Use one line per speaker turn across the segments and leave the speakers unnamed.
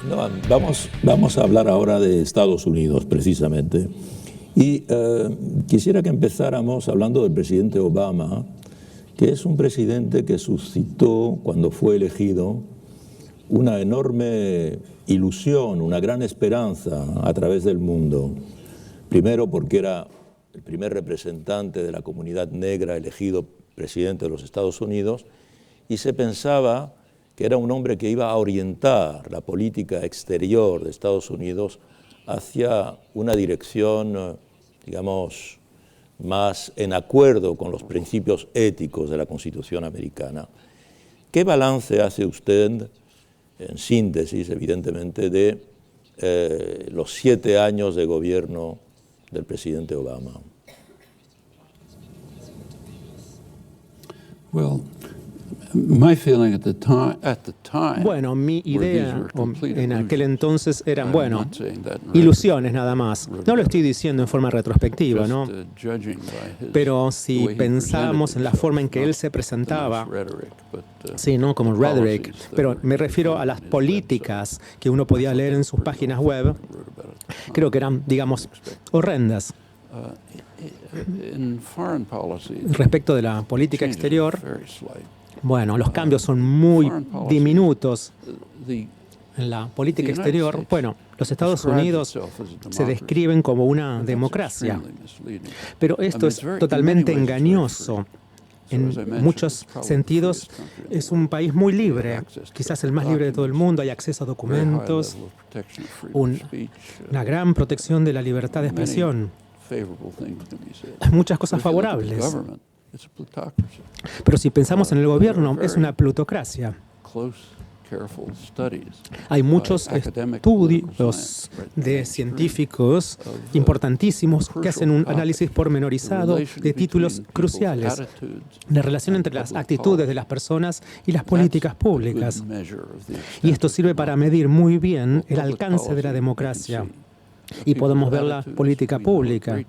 No, vamos a hablar ahora de Estados Unidos, precisamente. Y quisiera que empezáramos hablando del presidente Obama, que es un presidente que suscitó, cuando fue elegido, una enorme ilusión, una gran esperanza a través del mundo. Primero porque era el primer representante de la comunidad negra elegido presidente de los Estados Unidos, y se pensaba que era un hombre que iba a orientar la política exterior de Estados Unidos hacia una dirección, digamos, más en acuerdo con los principios éticos de la Constitución americana. ¿Qué balance hace usted, en síntesis, evidentemente, de los 7 años de gobierno del presidente Obama?
Bueno, mi idea en aquel entonces eran, ilusiones nada más. No lo estoy diciendo en forma retrospectiva, ¿no? Pero si pensamos en la forma en que él se presentaba, sí, ¿no? Como rhetoric, pero me refiero a las políticas que uno podía leer en sus páginas web, creo que eran, digamos, horrendas. Respecto de la política exterior, bueno, los cambios son muy diminutos. En la política exterior, bueno, los Estados Unidos se describen como una democracia, pero esto es totalmente engañoso. En muchos sentidos es un país muy libre, quizás el más libre de todo el mundo. Hay acceso a documentos, una gran protección de la libertad de expresión. Hay muchas cosas favorables. Pero si pensamos en el gobierno, es una plutocracia. Hay muchos estudios de científicos importantísimos que hacen un análisis pormenorizado de títulos cruciales, la relación entre las actitudes de las personas y las políticas públicas. Y esto sirve para medir muy bien el alcance de la democracia. Y podemos ver la política pública.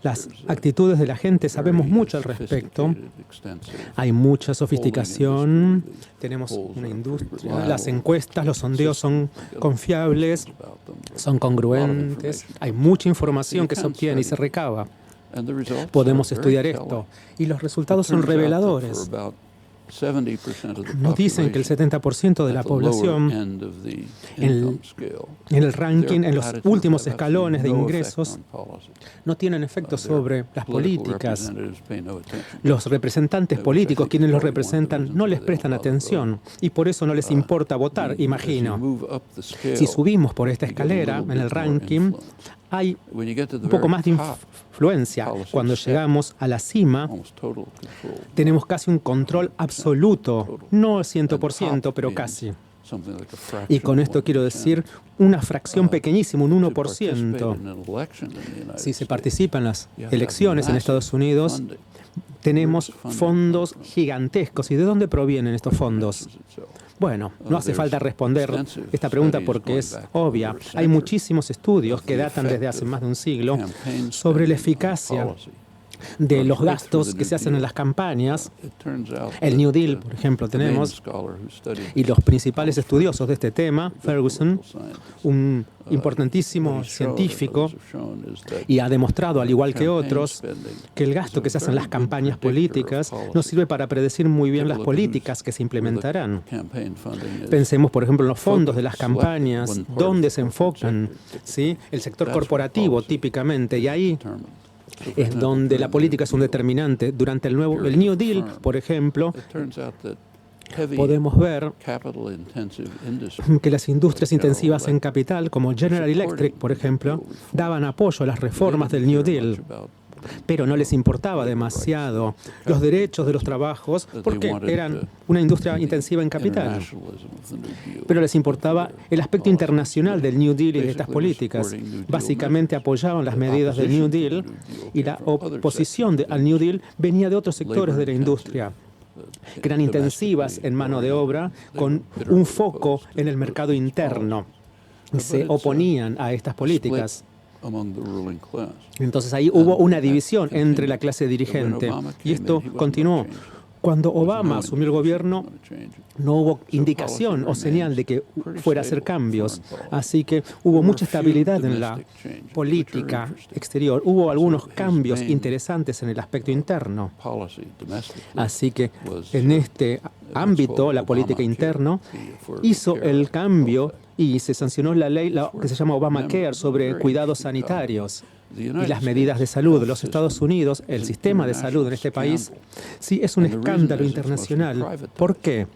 Las actitudes de la gente, sabemos mucho al respecto. Hay mucha sofisticación, tenemos una industria, las encuestas, los sondeos son confiables, son congruentes, hay mucha información que se obtiene y se recaba. Podemos estudiar esto y los resultados son reveladores. Nos dicen que el 70% de la población en el ranking, en los últimos escalones de ingresos, no tienen efecto sobre las políticas. Los representantes políticos, quienes los representan, no les prestan atención y por eso no les importa votar, imagino. Si subimos por esta escalera en el ranking, hay un poco más de influencia. Cuando llegamos a la cima, tenemos casi un control absoluto, no 100%, pero casi. Y con esto quiero decir una fracción pequeñísima, un 1%. Si se participa en las elecciones en Estados Unidos, tenemos fondos gigantescos. ¿Y de dónde provienen estos fondos? Bueno, no hace falta responder esta pregunta porque es obvia. Hay muchísimos estudios que datan desde hace más de un siglo sobre la eficacia de los gastos que se hacen en las campañas. El New Deal, por ejemplo, tenemos, y los principales estudiosos de este tema, Ferguson, un importantísimo científico, y ha demostrado, al igual que otros, que el gasto que se hace en las campañas políticas no sirve para predecir muy bien las políticas que se implementarán. Pensemos, por ejemplo, en los fondos de las campañas, dónde se enfocan, ¿sí? El sector corporativo, típicamente, y ahí es donde la política es un determinante. Durante el New Deal, por ejemplo, podemos ver que las industrias intensivas en capital, como General Electric, por ejemplo, daban apoyo a las reformas del New Deal, pero no les importaba demasiado los derechos de los trabajos porque eran una industria intensiva en capital. Pero les importaba el aspecto internacional del New Deal y de estas políticas. Básicamente apoyaban las medidas del New Deal y la oposición al New Deal venía de otros sectores de la industria, que eran intensivas en mano de obra con un foco en el mercado interno y se oponían a estas políticas. Entonces ahí hubo una división entre la clase dirigente y esto continuó. Cuando Obama asumió el gobierno, no hubo indicación o señal de que fuera a hacer cambios. Así que hubo mucha estabilidad en la política exterior. Hubo algunos cambios interesantes en el aspecto interno. Así que en este ámbito, la política interna hizo el cambio y se sancionó la ley que se llama Obamacare sobre cuidados sanitarios y las medidas de salud. Los Estados Unidos, el sistema de salud en este país, sí es un escándalo internacional. ¿Por qué?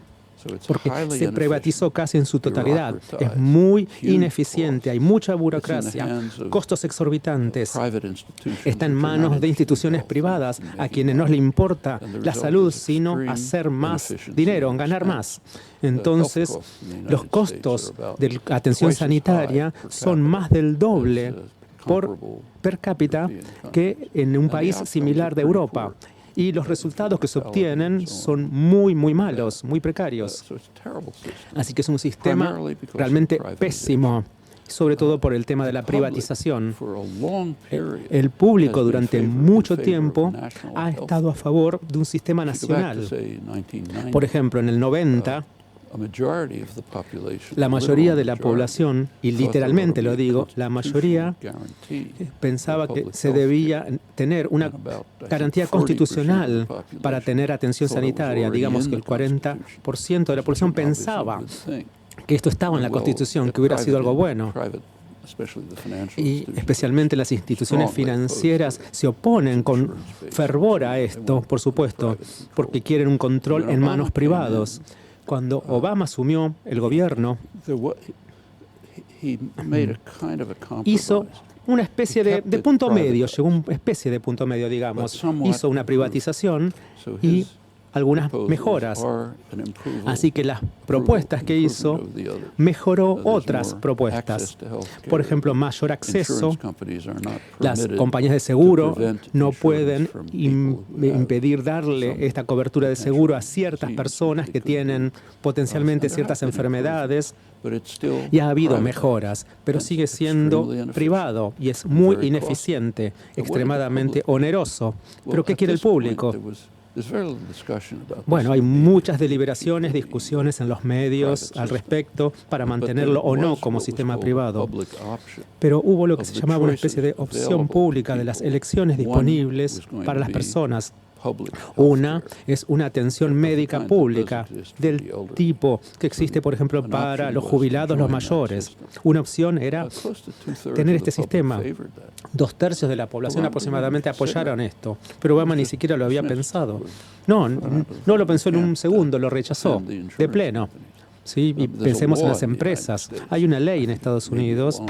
Porque se privatizó casi en su totalidad. Es muy ineficiente, hay mucha burocracia, costos exorbitantes. Está en manos de instituciones privadas a quienes no les importa la salud, sino hacer más dinero, ganar más. Entonces, los costos de la atención sanitaria son más del doble por per cápita que en un país similar de Europa. Y los resultados que se obtienen son muy, muy malos, muy precarios. Así que es un sistema realmente pésimo, sobre todo por el tema de la privatización. El público durante mucho tiempo ha estado a favor de un sistema nacional. Por ejemplo, en el 90, la mayoría de la población, y literalmente lo digo, la mayoría pensaba que se debía tener una garantía constitucional para tener atención sanitaria. Digamos que el 40% de la población pensaba que esto estaba en la Constitución, que hubiera sido algo bueno. Y especialmente las instituciones financieras se oponen con fervor a esto, por supuesto, porque quieren un control en manos privados. Cuando Obama asumió el gobierno, hizo una especie de punto medio, llegó a una especie de punto medio, digamos. Hizo una privatización y algunas mejoras. Así que las propuestas que hizo mejoró otras propuestas. Por ejemplo, mayor acceso. Las compañías de seguro no pueden impedir darle esta cobertura de seguro a ciertas personas que tienen potencialmente ciertas enfermedades. Y ha habido mejoras, pero sigue siendo privado y es muy ineficiente, extremadamente oneroso. ¿Pero qué quiere el público? Bueno, hay muchas deliberaciones, discusiones en los medios al respecto para mantenerlo o no como sistema privado. Pero hubo lo que se llamaba una especie de opción pública de las elecciones disponibles para las personas. Una es una atención médica pública del tipo que existe, por ejemplo, para los jubilados, los mayores. Una opción era tener este sistema. 2/3 de la población aproximadamente apoyaron esto, pero Obama ni siquiera lo había pensado. No lo pensó en un segundo, lo rechazó de pleno. ¿Sí? Y pensemos en las empresas. Hay una ley en Estados Unidos,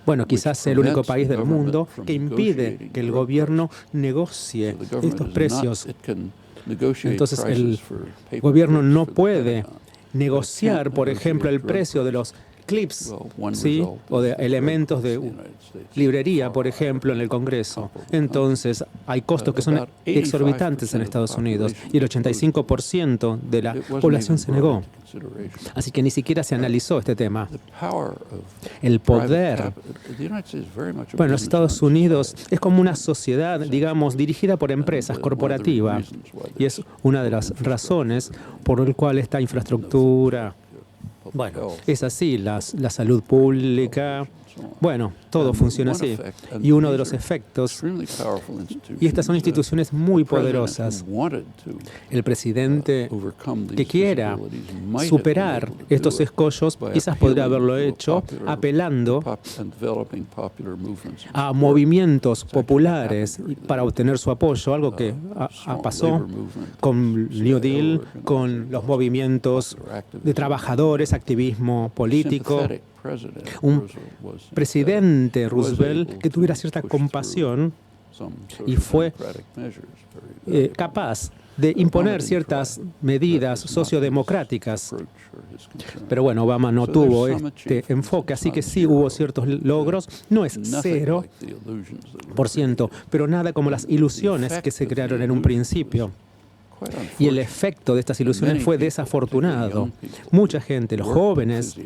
bueno, quizás el único país del mundo, que impide que el gobierno negocie estos precios. Entonces, el gobierno no puede negociar, por ejemplo, el precio de los clips, ¿sí? O de elementos de librería, por ejemplo, en el Congreso. Entonces, hay costos que son exorbitantes en Estados Unidos y el 85% de la población se negó. Así que ni siquiera se analizó este tema. El poder. Bueno, los Estados Unidos es como una sociedad, digamos, dirigida por empresas, corporativa. Y es una de las razones por la cual esta infraestructura, bueno, es así, la salud pública, bueno, todo funciona así. Y uno de los efectos, y estas son instituciones muy poderosas, el presidente que quiera superar estos escollos, quizás podría haberlo hecho apelando a movimientos populares para obtener su apoyo, algo que pasó con New Deal, con los movimientos de trabajadores, activismo político. Un presidente Roosevelt que tuviera cierta compasión y fue capaz de imponer ciertas medidas sociodemocráticas. Pero bueno, Obama no tuvo este enfoque, así que sí hubo ciertos logros. No es 0%, pero nada como las ilusiones que se crearon en un principio. Y el efecto de estas ilusiones fue desafortunado. Mucha gente, los jóvenes,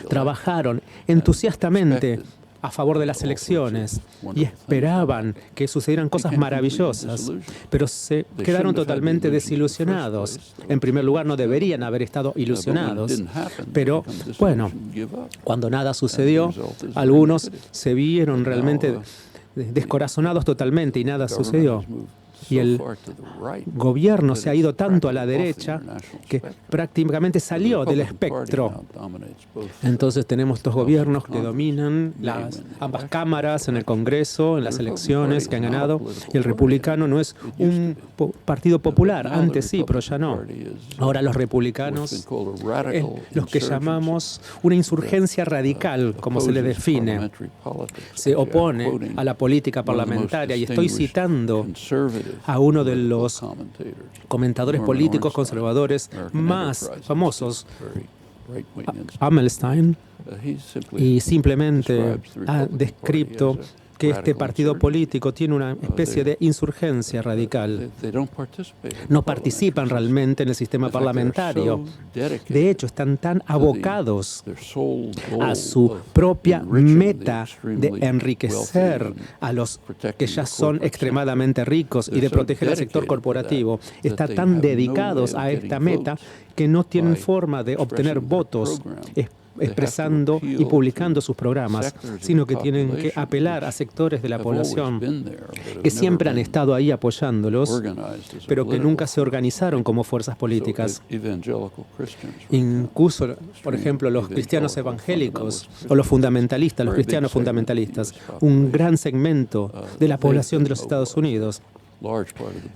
trabajaron entusiastamente a favor de las elecciones y esperaban que sucedieran cosas maravillosas, pero se quedaron totalmente desilusionados. En primer lugar, no deberían haber estado ilusionados, pero bueno, cuando nada sucedió, algunos se vieron realmente descorazonados totalmente y nada sucedió. Y el gobierno se ha ido tanto a la derecha que prácticamente salió del espectro. Entonces tenemos estos gobiernos que dominan ambas cámaras en el Congreso, en las elecciones que han ganado, y el republicano no es un partido popular. Antes sí, pero ya no. Ahora los republicanos es los que llamamos una insurgencia radical, como se le define. Se opone a la política parlamentaria, y estoy citando a uno de los comentadores políticos conservadores más famosos, Amelstein, y simplemente ha descrito que este partido político tiene una especie de insurgencia radical. No participan realmente en el sistema parlamentario. De hecho, están tan abocados a su propia meta de enriquecer a los que ya son extremadamente ricos y de proteger al sector corporativo. Están tan dedicados a esta meta que no tienen forma de obtener votos expresando y publicando sus programas, sino que tienen que apelar a sectores de la población que siempre han estado ahí apoyándolos, pero que nunca se organizaron como fuerzas políticas. Incluso, por ejemplo, los cristianos evangélicos o los fundamentalistas, los cristianos fundamentalistas, un gran segmento de la población de los Estados Unidos.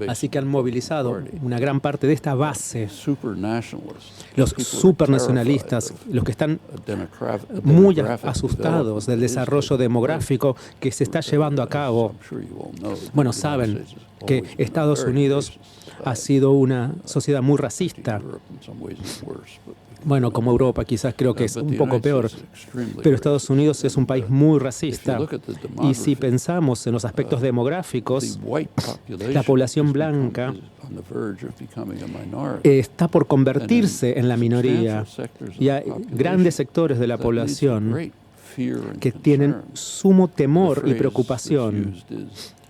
Así que han movilizado una gran parte de esta base. Los supernacionalistas, los que están muy asustados del desarrollo demográfico que se está llevando a cabo. Bueno, saben que Estados Unidos ha sido una sociedad muy racista. Bueno, como Europa quizás creo que es un poco peor, pero Estados Unidos es un país muy racista. Y si pensamos en los aspectos demográficos, la población blanca está por convertirse en la minoría. Y hay grandes sectores de la población que tienen sumo temor y preocupación.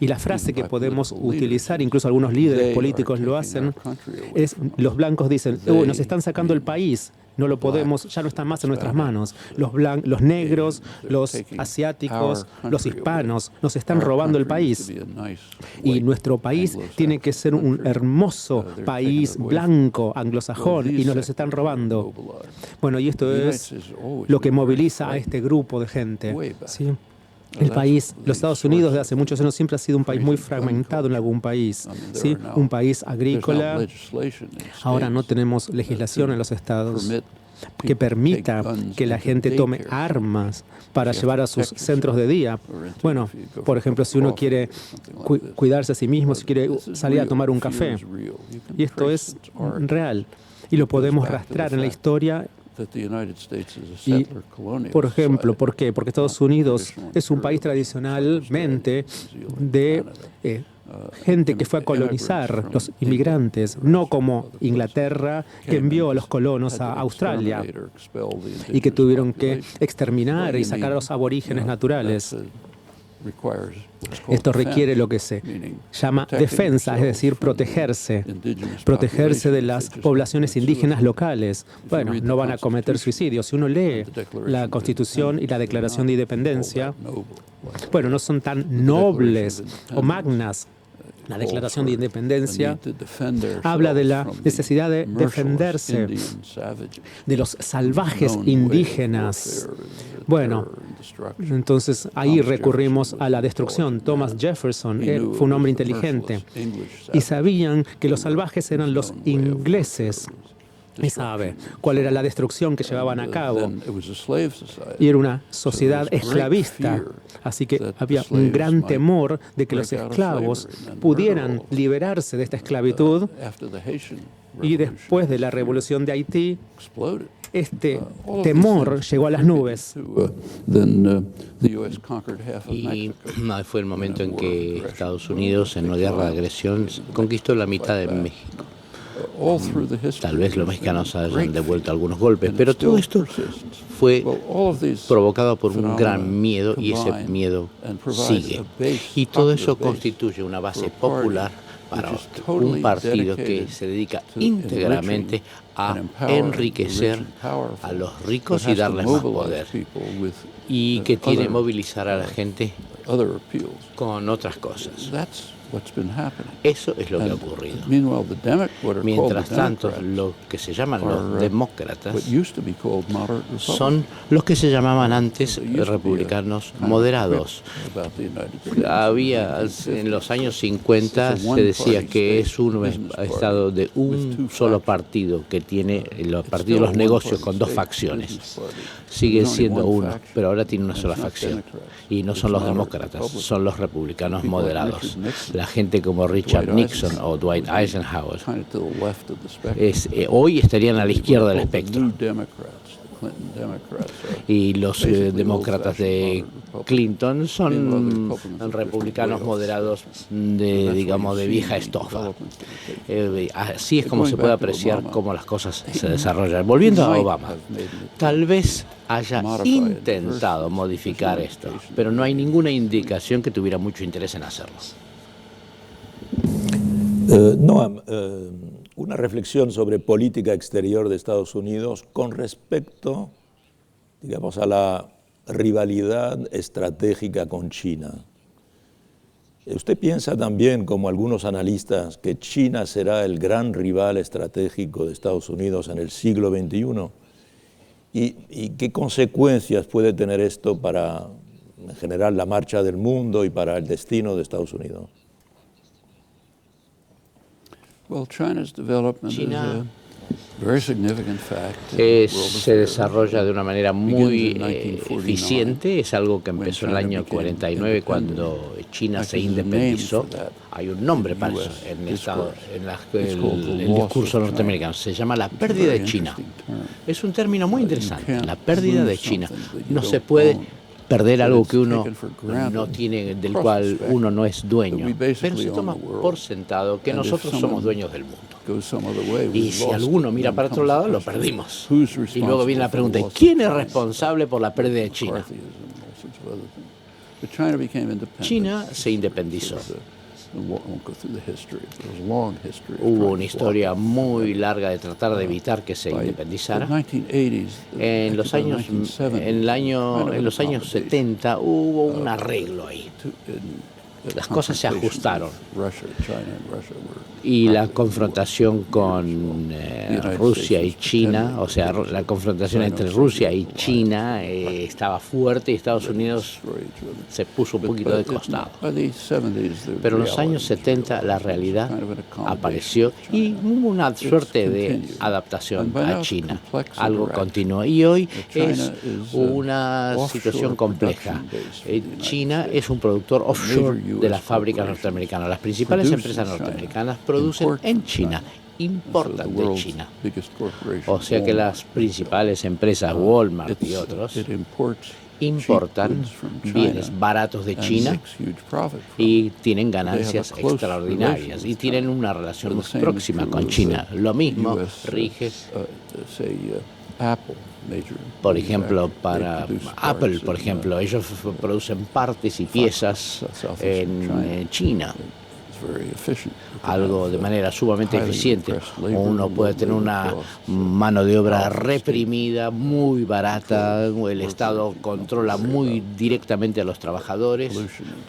Y la frase que podemos utilizar, incluso algunos líderes políticos lo hacen, es: los blancos dicen, nos están sacando el país, no lo podemos, ya no está más en nuestras manos. Los negros, los asiáticos, los hispanos nos están robando el país. Y nuestro país tiene que ser un hermoso país blanco, anglosajón, y nos los están robando. Bueno, y esto es lo que moviliza a este grupo de gente, ¿sí? El país, los Estados Unidos de hace muchos años siempre ha sido un país muy fragmentado en algún país, ¿sí? Un país agrícola. Ahora no tenemos legislación en los estados que permita que la gente tome armas para llevar a sus centros de día. Bueno, por ejemplo, si uno quiere cuidarse a sí mismo, si quiere salir a tomar un café. Y esto es real. Y lo podemos rastrear en la historia. Y, por ejemplo, ¿por qué? Porque Estados Unidos es un país tradicionalmente de gente que fue a colonizar, los inmigrantes, no como Inglaterra, que envió a los colonos a Australia y que tuvieron que exterminar y sacar a los aborígenes naturales. Esto requiere lo que se llama defensa, es decir, protegerse de las poblaciones indígenas locales. Bueno, no van a cometer suicidio. Si uno lee la Constitución y la Declaración de Independencia, bueno, no son tan nobles o magnas. La Declaración de Independencia habla de la necesidad de defenderse de los salvajes indígenas. Bueno, entonces ahí recurrimos a la destrucción. Thomas Jefferson fue un hombre inteligente y sabían que los salvajes eran los ingleses. Y sabe cuál era la destrucción que llevaban a cabo. Y era una sociedad esclavista. Así que había un gran temor de que los esclavos pudieran liberarse de esta esclavitud. Y después de la revolución de Haití, este temor llegó a las nubes.
Y fue el momento en que Estados Unidos, en una guerra de agresión, conquistó la mitad de México. Tal vez los mexicanos hayan devuelto algunos golpes, pero todo esto fue provocado por un gran miedo y ese miedo sigue. Y todo eso constituye una base popular para un partido que se dedica íntegramente a enriquecer a los ricos y darles más poder, y que tiene que movilizar a la gente con otras cosas. Eso es lo que ha ocurrido. Mientras tanto, lo que se llaman los demócratas son los que se llamaban antes republicanos moderados. En los años 50 se decía que es un estado de un solo partido, que tiene el partido de los negocios con dos facciones. Sigue siendo uno, pero ahora tiene una sola facción. Y no son los demócratas, son los republicanos moderados. La gente como Richard Nixon o Dwight Eisenhower hoy estarían a la izquierda del espectro. Y los demócratas de Clinton son republicanos moderados de vieja estofa. Así es como se puede apreciar cómo las cosas se desarrollan. Volviendo a Obama, tal vez haya intentado modificar esto, pero no hay ninguna indicación que tuviera mucho interés en hacerlo.
Noam, una reflexión sobre política exterior de Estados Unidos con respecto, digamos, a la rivalidad estratégica con China. ¿Usted piensa también, como algunos analistas, que China será el gran rival estratégico de Estados Unidos en el siglo XXI? ¿Y qué consecuencias puede tener esto para, en general, la marcha del mundo y para el destino de Estados Unidos?
China se desarrolla de una manera muy eficiente. Es algo que empezó en el año 49, cuando China se independizó. Hay un nombre para eso en el discurso norteamericano. Se llama la pérdida de China. Es un término muy interesante, la pérdida de China. No se puede perder algo que uno no tiene, del cual uno no es dueño. Pero se toma por sentado que nosotros somos dueños del mundo. Y si alguno mira para otro lado, lo perdimos. Y luego viene la pregunta, ¿quién es responsable por la pérdida de China? China se independizó. Hubo una historia muy larga de tratar de evitar que se independizara. En los años 70 hubo un arreglo ahí. Las cosas se ajustaron. Y la confrontación con Rusia y China, o sea, la confrontación entre Rusia y China estaba fuerte y Estados Unidos se puso un poquito de costado. Pero en los años 70 la realidad apareció y hubo una suerte de adaptación a China. Algo continuó. Y hoy es una situación compleja. China es un productor offshore de las fábricas norteamericanas. Las principales empresas norteamericanas producen en China, importan de China. O sea que las principales empresas, Walmart y otros, importan bienes baratos de China y tienen ganancias extraordinarias y tienen una relación muy próxima con China. Lo mismo rige, por ejemplo, para Apple, por ejemplo, ellos producen partes y piezas en China, algo de manera sumamente eficiente. Uno puede tener una mano de obra reprimida, muy barata, el Estado controla muy directamente a los trabajadores,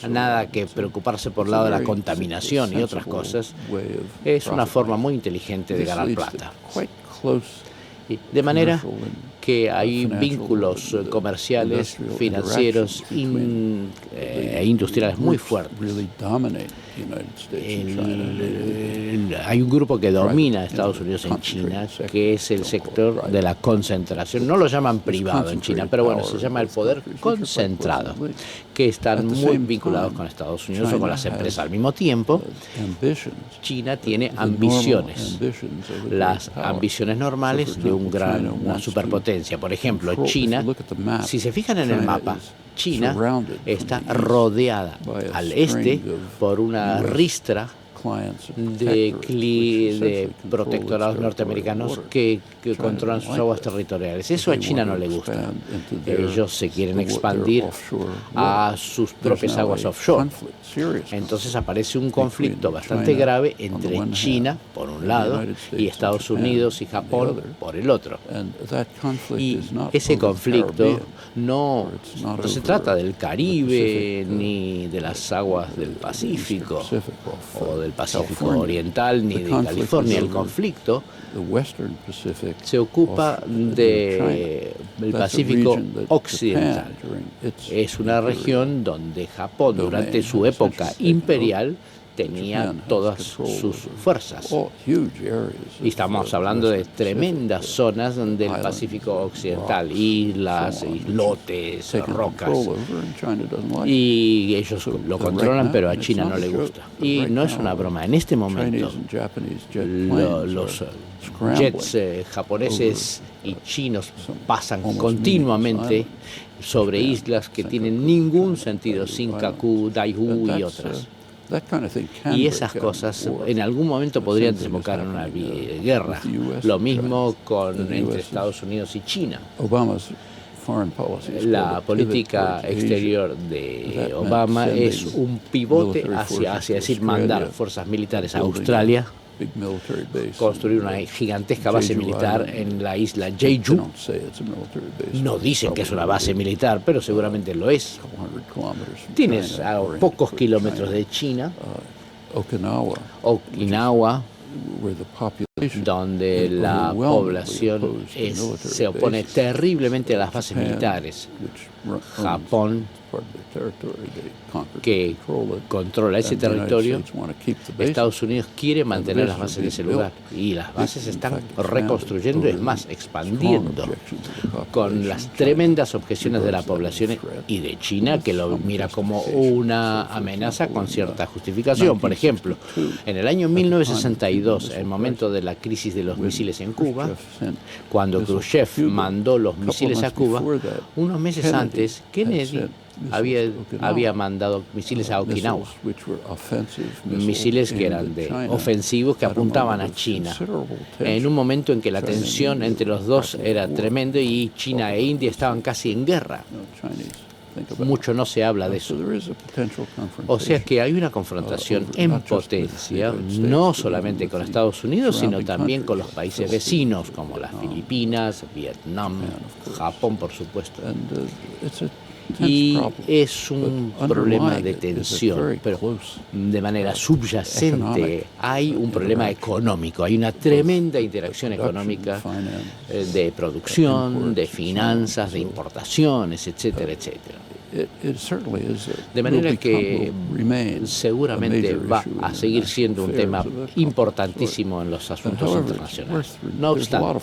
nada que preocuparse por el lado de la contaminación y otras cosas. Es una forma muy inteligente de ganar plata. De manera que hay vínculos comerciales, financieros e industriales muy fuertes. Hay un grupo que domina a Estados Unidos en China, que es el sector de la concentración. No lo llaman privado en China, pero bueno, se llama el poder concentrado, que están muy vinculados con Estados Unidos o con las empresas. Al mismo tiempo, China tiene ambiciones, las ambiciones normales de una superpotencia. Por ejemplo, China, si se fijan en el mapa, China está rodeada al este por una ristra de protectorados norteamericanos que controlan sus aguas territoriales. Eso a China no le gusta. Ellos se quieren expandir a sus propias aguas offshore. Entonces aparece un conflicto bastante grave entre China, por un lado, y Estados Unidos y Japón, por el otro. Y ese conflicto no se trata del Caribe ni de las aguas del Pacífico o del Pacífico Oriental ni de California. El conflicto se ocupa del Pacífico Occidental. Es una región donde Japón, durante su época imperial, tenía todas sus fuerzas. Y estamos hablando de tremendas zonas del Pacífico Occidental, islas, islotes, rocas. Y ellos lo controlan, pero a China no le gusta. Y no es una broma. En este momento, los jets japoneses y chinos pasan continuamente sobre islas que tienen ningún sentido, Senkaku, Daegu y otras. Y esas cosas en algún momento podrían desembocar en una guerra. Lo mismo entre Estados Unidos y China. La política exterior de Obama es un pivote hacia decir, mandar fuerzas militares a Australia, construir una gigantesca base militar en la isla Jeju. No dicen que es una base militar, pero seguramente lo es. Tienes a pocos kilómetros de China, Okinawa, donde la población se opone terriblemente a las bases militares. Japón, que controla ese territorio, Estados Unidos quiere mantener las bases de ese lugar y las bases se están reconstruyendo, es más, expandiendo, con las tremendas objeciones de la población y de China, que lo mira como una amenaza con cierta justificación. Por ejemplo, en el año 1962, en el momento de la crisis de los misiles en Cuba, cuando Khrushchev mandó los misiles a Cuba, unos meses antes, Kennedy había mandado misiles a Okinawa, misiles que eran ofensivos que apuntaban a China, en un momento en que la tensión entre los dos era tremenda y China e India estaban casi en guerra. Mucho no se habla de eso. O sea que hay una confrontación en potencia, no solamente con Estados Unidos, sino también con los países vecinos, como las Filipinas, Vietnam, Japón, por supuesto. Y es un problema de tensión, pero de manera subyacente hay un problema económico, hay una tremenda interacción económica de producción, de finanzas, de importaciones, etcétera, etcétera. De manera que seguramente va a seguir siendo un tema importantísimo en los asuntos internacionales. No obstante,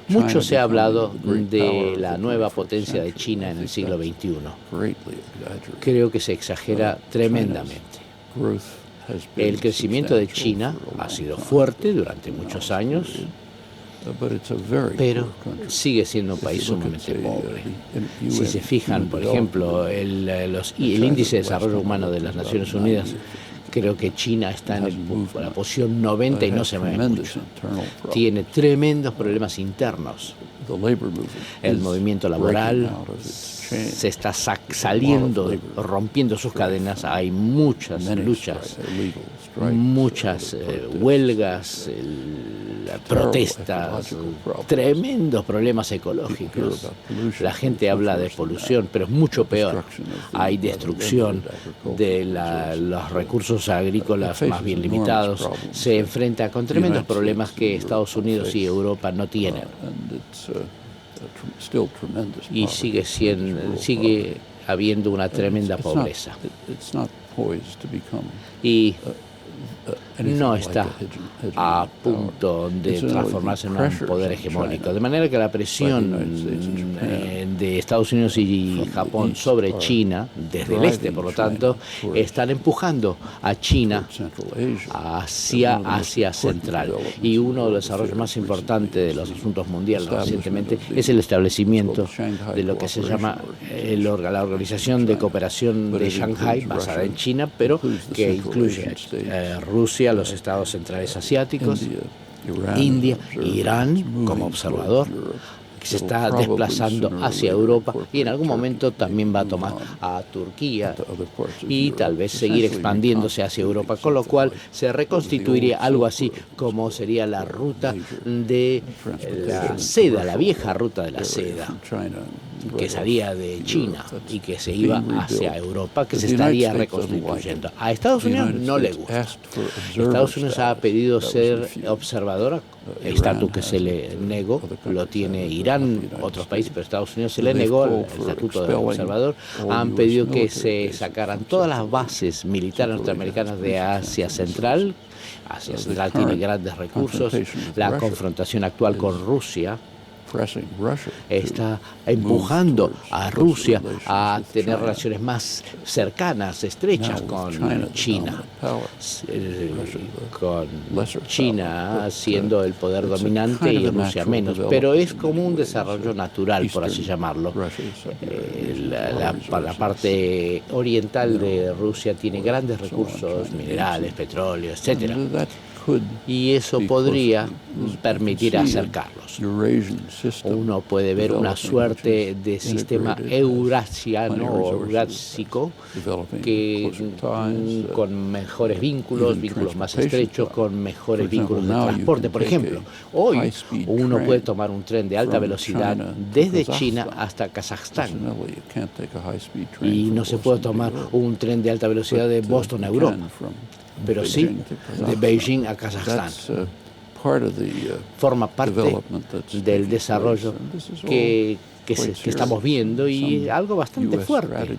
mucho se ha hablado de la nueva potencia de China en el siglo XXI. Creo que se exagera tremendamente. El crecimiento de China ha sido fuerte durante muchos años, pero sigue siendo un país sumamente pobre. Si se fijan, por ejemplo, el índice de desarrollo humano de las Naciones Unidas, creo que China está en la posición 90 y no se mueve mucho. Tiene tremendos problemas internos. El movimiento laboral se está saliendo, rompiendo sus cadenas. Hay muchas luchas, muchas huelgas, protestas, tremendos problemas ecológicos. La gente habla de polución, pero es mucho peor. Hay destrucción de los recursos agrícolas más bien limitados. Se enfrenta con tremendos problemas que Estados Unidos y Europa no tienen. Y sigue habiendo una tremenda pobreza. Y no está a punto de transformarse en un poder hegemónico. De manera que la presión de Estados Unidos y Japón sobre China, desde el este, por lo tanto, están empujando a China hacia Asia Central. Y uno de los desarrollos más importantes de los asuntos mundiales recientemente es el establecimiento de lo que se llama la Organización de Cooperación de Shanghái, basada en China, pero que incluye Rusia, los estados centrales asiáticos, India, Irán como observador, que se está desplazando hacia Europa y en algún momento también va a tomar a Turquía y tal vez seguir expandiéndose hacia Europa, con lo cual se reconstituiría algo así como sería la ruta de la seda, la vieja ruta de la seda, que salía de China y que se iba hacia Europa, que se estaría reconstituyendo. A Estados Unidos no le gusta. Estados Unidos ha pedido ser observadora, estatus que se le negó, lo tiene Irán, otros países, pero Estados Unidos se le negó el estatuto de observador. Han pedido que se sacaran todas las bases militares norteamericanas de Asia Central. Asia Central tiene grandes recursos. La confrontación actual con Rusia está empujando a Rusia a tener relaciones más cercanas, estrechas con China, con China siendo el poder dominante y Rusia menos, pero es como un desarrollo natural, por así llamarlo. La parte oriental de Rusia tiene grandes recursos minerales, petróleo, etcétera. Y eso podría permitir acercarlos. Uno puede ver una suerte de sistema eurasiano o eurásico que con mejores vínculos más estrechos, con mejores vínculos de transporte. Por ejemplo, hoy uno puede tomar un tren de alta velocidad desde China hasta Kazajstán y no se puede tomar un tren de alta velocidad de Boston a Europa, pero sí de Beijing a Kazajstán. Forma parte del desarrollo que estamos viendo y algo bastante fuerte.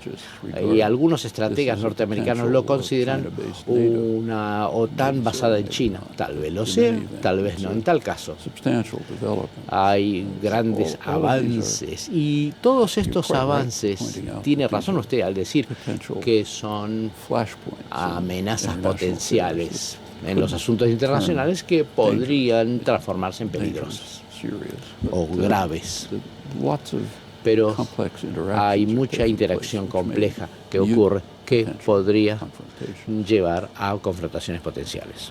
Y algunos estrategas norteamericanos lo consideran una OTAN basada en China. Tal vez lo sea, tal vez no en tal caso. Hay grandes avances y todos estos avances, tiene razón usted al decir que son amenazas potenciales en los asuntos internacionales que podrían transformarse en peligrosas o graves. Pero hay mucha interacción compleja que ocurre que podría llevar a confrontaciones potenciales.